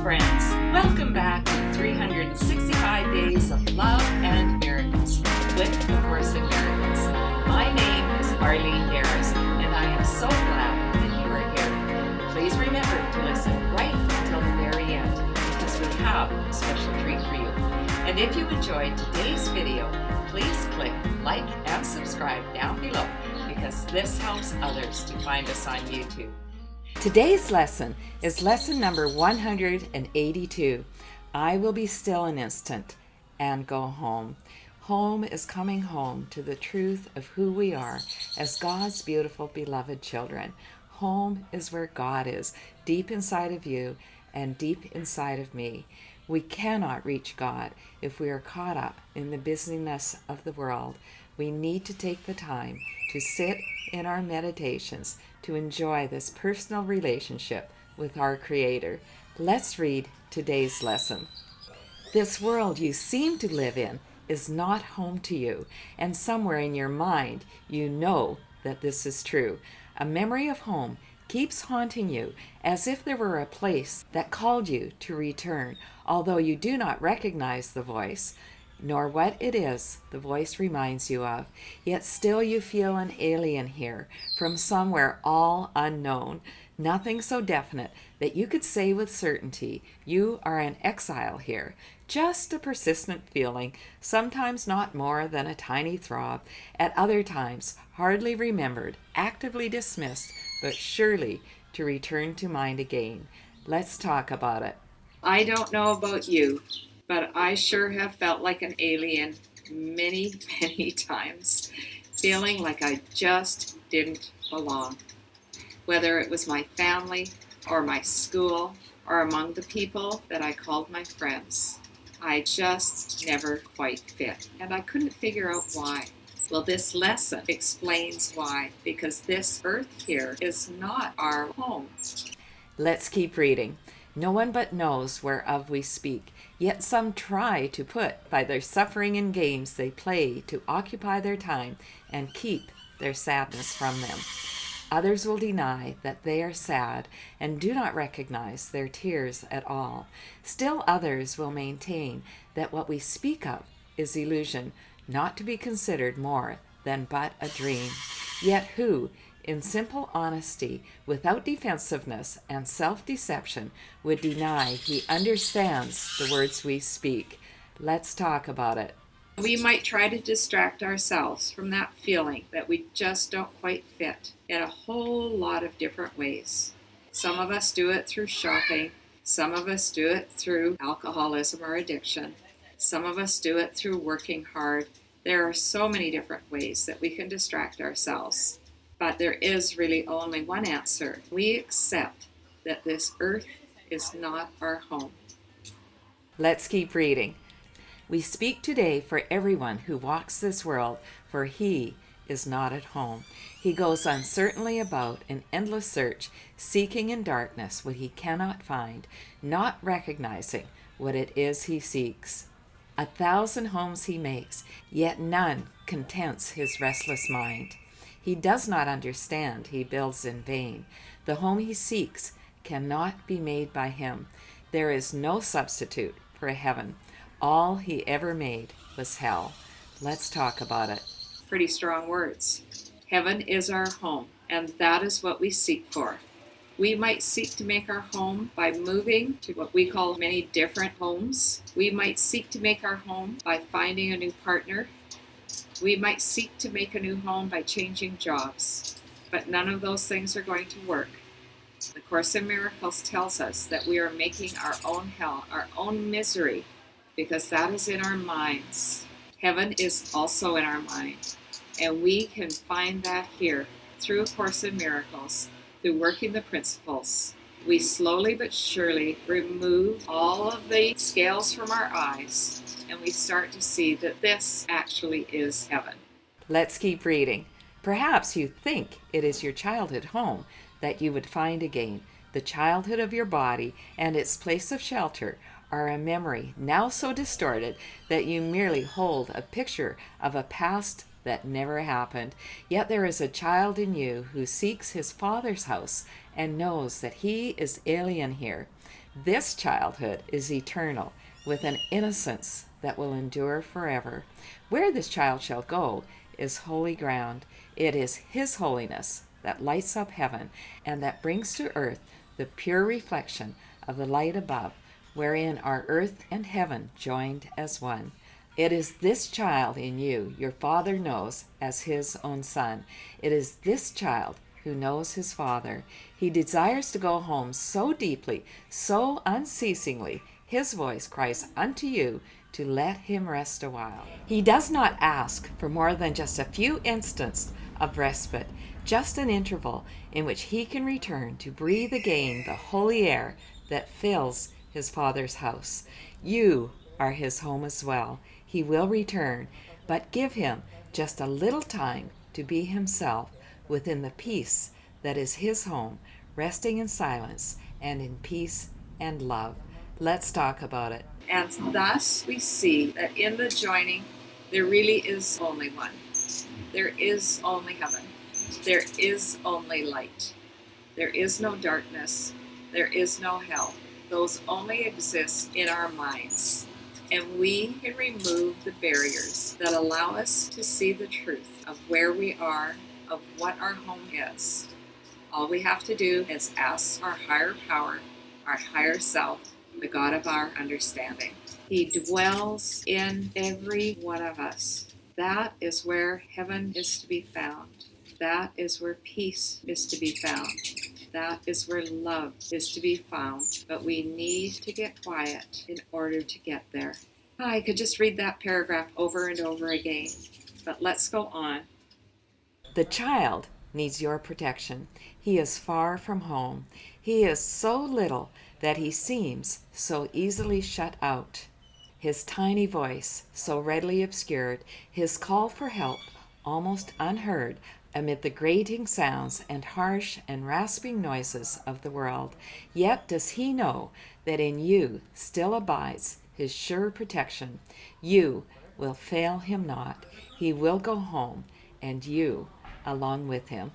friends. Welcome back to 365 Days of Love and Miracles with A Course in Miracles. My name is Arlene Harris, and I am so glad that you are here. Please remember to listen right until the very end, because we have a special treat for you. And if you enjoyed today's video, please click like and subscribe down below, because this helps others to find us on YouTube. Today's lesson is lesson number 182. I will be still an instant and go home. Home is coming home to the truth of who we are as God's beautiful, beloved children. Home is where God is, deep inside of you and deep inside of me. We cannot reach God if we are caught up in the busyness of the world. We need to take the time to sit in our meditations to enjoy this personal relationship with our Creator. Let's read today's lesson. This world you seem to live in is not home to you, and somewhere in your mind you know that this is true. A memory of home keeps haunting you as if there were a place that called you to return, although you do not recognize the voice, nor what it is the voice reminds you of. Yet still you feel an alien here, from somewhere all unknown, nothing so definite that you could say with certainty you are an exile here. Just a persistent feeling, sometimes not more than a tiny throb, at other times hardly remembered, actively dismissed, but surely to return to mind again. Let's talk about it. I don't know about you, but I sure have felt like an alien many, many times, feeling like I just didn't belong. Whether it was my family or my school or among the people that I called my friends, I just never quite fit, and I couldn't figure out why. Well, this lesson explains why, because this earth here is not our home. Let's keep reading. No one but knows whereof we speak, yet some try to put by their suffering and games they play to occupy their time and keep their sadness from them. Others will deny that they are sad and do not recognize their tears at all. Still others will maintain that what we speak of is illusion, not to be considered more than but a dream. Yet who, in simple honesty, without defensiveness and self-deception, would deny he understands the words we speak? Let's talk about it. We might try to distract ourselves from that feeling that we just don't quite fit in a whole lot of different ways. Some of us do it through shopping. Some of us do it through alcoholism or addiction. Some of us do it through working hard. There are so many different ways that we can distract ourselves. But there is really only one answer. We accept that this earth is not our home. Let's keep reading. We speak today for everyone who walks this world, for he is not at home. He goes uncertainly about in endless search, seeking in darkness what he cannot find, not recognizing what it is he seeks. 1,000 homes he makes, yet none contents his restless mind. He does not understand he builds in vain. The home he seeks cannot be made by him. There is no substitute for heaven. All he ever made was hell. Let's talk about it. Pretty strong words. Heaven is our home, and that is what we seek for. We might seek to make our home by moving to what we call many different homes. We might seek to make our home by finding a new partner. We might seek to make a new home by changing jobs, but none of those things are going to work. The Course in Miracles tells us that we are making our own hell, our own misery, because that is in our minds. Heaven is also in our mind, and we can find that here through A Course in Miracles, through working the principles. We slowly but surely remove all of the scales from our eyes, and we start to see that this actually is heaven. Let's keep reading. Perhaps you think it is your childhood home that you would find again. The childhood of your body and its place of shelter are a memory now so distorted that you merely hold a picture of a past that never happened. Yet there is a child in you who seeks his father's house and knows that he is alien here. This childhood is eternal, with an innocence that will endure forever. Where this child shall go is holy ground. It is His holiness that lights up heaven and that brings to earth the pure reflection of the light above, wherein are earth and heaven joined as one. It is this child in you your Father knows as His own Son. It is this child who knows his Father. He desires to go home so deeply, so unceasingly, his voice cries unto you to let him rest a while. He does not ask for more than just a few instants of respite, just an interval in which he can return to breathe again the holy air that fills his Father's house. You are his home as well. He will return, but give him just a little time to be himself within the peace that is his home, resting in silence and in peace and love. Let's talk about it. And thus we see that in the joining, there really is only one. There is only heaven. There is only light. There is no darkness. There is no hell. Those only exist in our minds. And we can remove the barriers that allow us to see the truth of where we are, of what our home is. All we have to do is ask our higher power, our higher self, the God of our understanding. He dwells in every one of us. That is where heaven is to be found. That is where peace is to be found. That is where love is to be found. But we need to get quiet in order to get there. I could just read that paragraph over and over again, but let's go on. The child needs your protection. He is far from home. He is so little that he seems so easily shut out. His tiny voice so readily obscured, his call for help almost unheard amid the grating sounds and harsh and rasping noises of the world. Yet does he know that in you still abides his sure protection. You will fail him not. He will go home, and you along with him.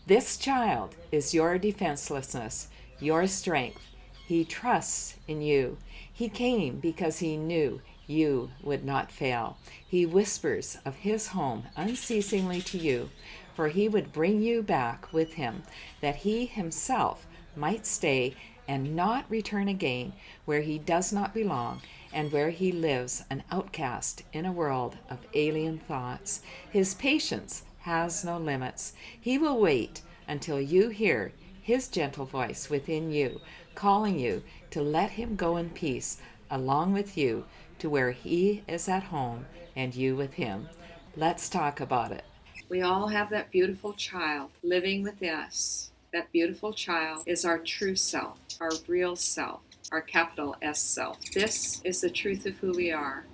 This child is your defenselessness, your strength. He trusts in you. He came because he knew you would not fail. He whispers of his home unceasingly to you, for he would bring you back with him, that he himself might stay and not return again where he does not belong and where he lives an outcast in a world of alien thoughts. His patience has no limits. He will wait until you hear his gentle voice within you, calling you to let him go in peace along with you to where he is at home and you with him. Let's talk about it. We all have that beautiful child living within us. That beautiful child is our true self, our real self, our capital S self. This is the truth of who we are.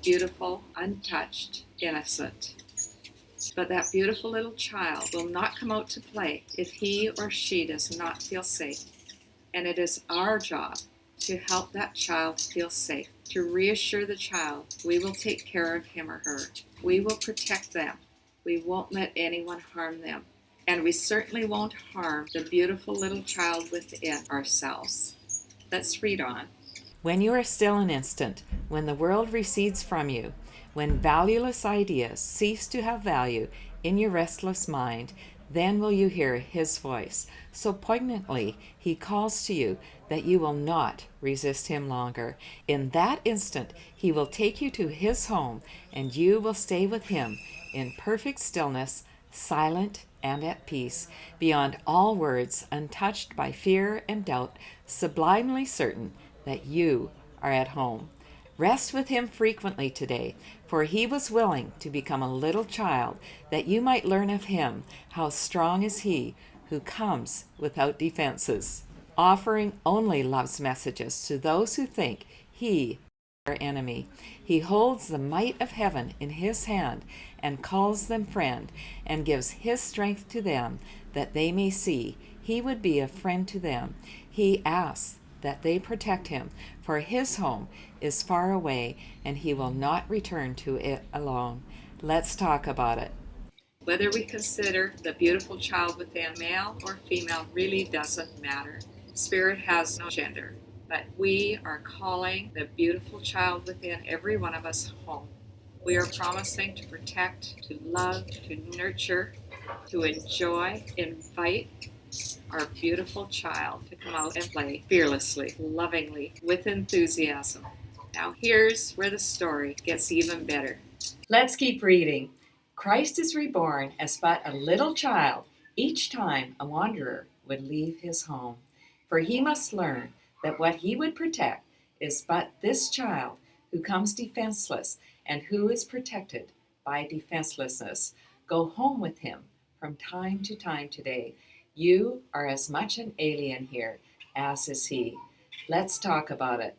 Beautiful, untouched, innocent. But that beautiful little child will not come out to play if he or she does not feel safe. And it is our job to help that child feel safe, to reassure the child we will take care of him or her. We will protect them. We won't let anyone harm them. And we certainly won't harm the beautiful little child within ourselves. Let's read on. When you are still an instant, when the world recedes from you, when valueless ideas cease to have value in your restless mind, then will you hear his voice. So poignantly he calls to you that you will not resist him longer. In that instant he will take you to his home, and you will stay with him in perfect stillness, silent and at peace, beyond all words, untouched by fear and doubt, sublimely certain that you are at home. Rest with him frequently today, for he was willing to become a little child, that you might learn of him how strong is he who comes without defenses, offering only love's messages to those who think he is their enemy. He holds the might of heaven in his hand and calls them friend, and gives his strength to them that they may see he would be a friend to them. He asks that they protect him, for his home is far away and he will not return to it alone. Let's talk about it. Whether we consider the beautiful child within, male or female, really doesn't matter. Spirit has no gender. but we are calling the beautiful child within every one of us home. We are promising to protect, to love, to nurture, to enjoy, invite our beautiful child to come out and play fearlessly, lovingly, with enthusiasm. Now here's where the story gets even better. Let's keep reading. Christ is reborn as but a little child each time a wanderer would leave his home. For he must learn that what he would protect is but this child who comes defenseless and who is protected by defenselessness. Go home with him from time to time today. You are as much an alien here as is he. Let's talk about it.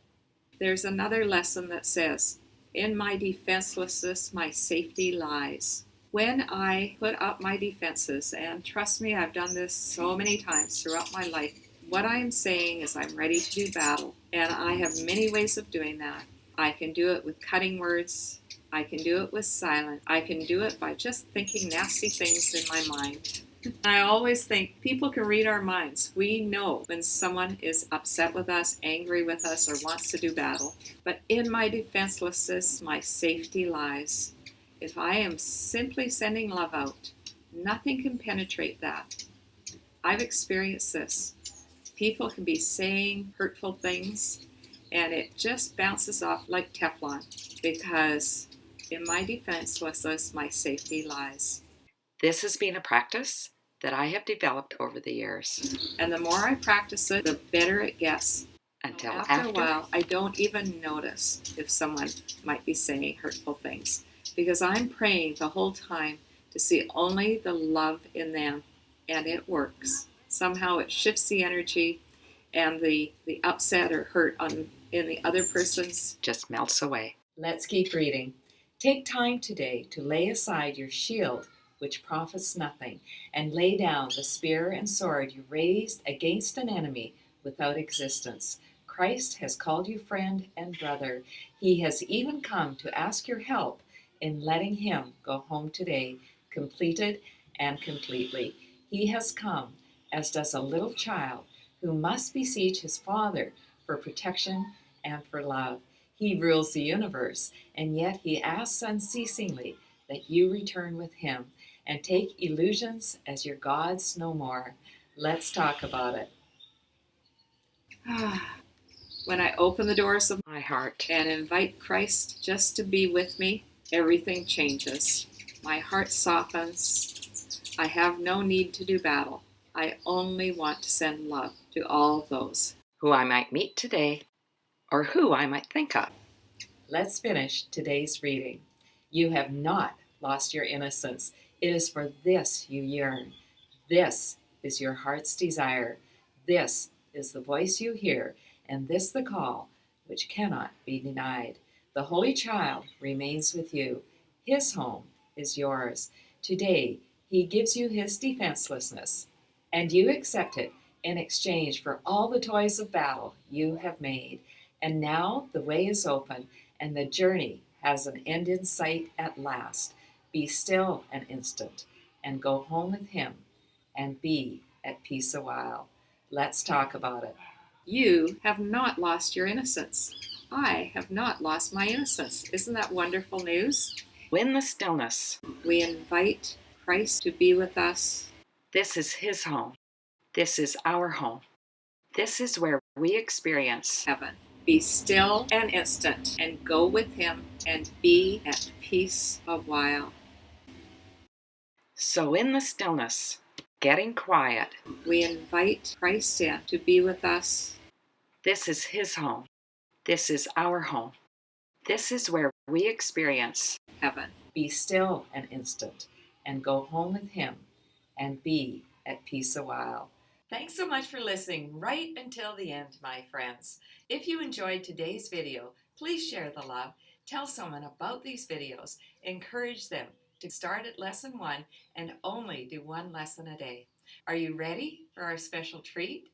There's another lesson that says, in my defenselessness, my safety lies. When I put up my defenses, and trust me, I've done this so many times throughout my life, what I'm saying is I'm ready to do battle, and I have many ways of doing that. I can do it with cutting words. I can do it with silence. I can do it by just thinking nasty things in my mind. I always think people can read our minds. We know when someone is upset with us, angry with us, or wants to do battle. But in my defenselessness, my safety lies. If I am simply sending love out, nothing can penetrate that. I've experienced this. People can be saying hurtful things, and it just bounces off like Teflon, because in my defenselessness, my safety lies. This has been a practice that I have developed over the years. And the more I practice it, the better it gets. Until after a while, I don't even notice if someone might be saying hurtful things, because I'm praying the whole time to see only the love in them, and it works. Somehow it shifts the energy, and the upset or hurt in the other person's just melts away. Let's keep reading. Take time today to lay aside your shield, which profits nothing, and lay down the spear and sword you raised against an enemy without existence. Christ has called you friend and brother. He has even come to ask your help in letting him go home today, completed and completely. He has come, as does a little child who must beseech his father for protection and for love. He rules the universe, and yet he asks unceasingly that you return with him and take illusions as your gods no more. Let's talk about it. When I open the doors of my heart and invite Christ just to be with me, everything changes. My heart softens. I have no need to do battle. I only want to send love to all those who I might meet today or who I might think of. Let's finish today's reading. You have not lost your innocence. It is for this you yearn. This is your heart's desire. This is the voice you hear, and this the call which cannot be denied. The Holy Child remains with you. His home is yours. Today, he gives you his defenselessness, and you accept it in exchange for all the toys of battle you have made. And now the way is open, and the journey has an end in sight at last. Be still an instant, and go home with him, and be at peace a while. Let's talk about it. You have not lost your innocence. I have not lost my innocence. Isn't that wonderful news? In the stillness, we invite Christ to be with us. This is his home. This is our home. This is where we experience heaven. Be still an instant and go with him and be at peace a while. So in the stillness, getting quiet, we invite Christ in to be with us. This is his home. This is our home. This is where we experience heaven. Be still an instant and go home with him and be at peace a while. Thanks so much for listening right until the end, my friends. If you enjoyed today's video, please share the love. Tell someone about these videos. Encourage them to start at lesson 1 and only do 1 lesson a day. Are you ready for our special treat?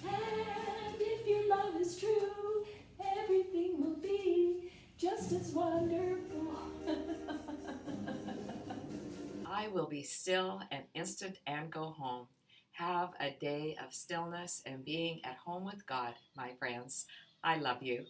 And if your love is true, everything will be just as wonderful. I will be still an instant and go home. Have a day of stillness and being at home with God, my friends. I love you.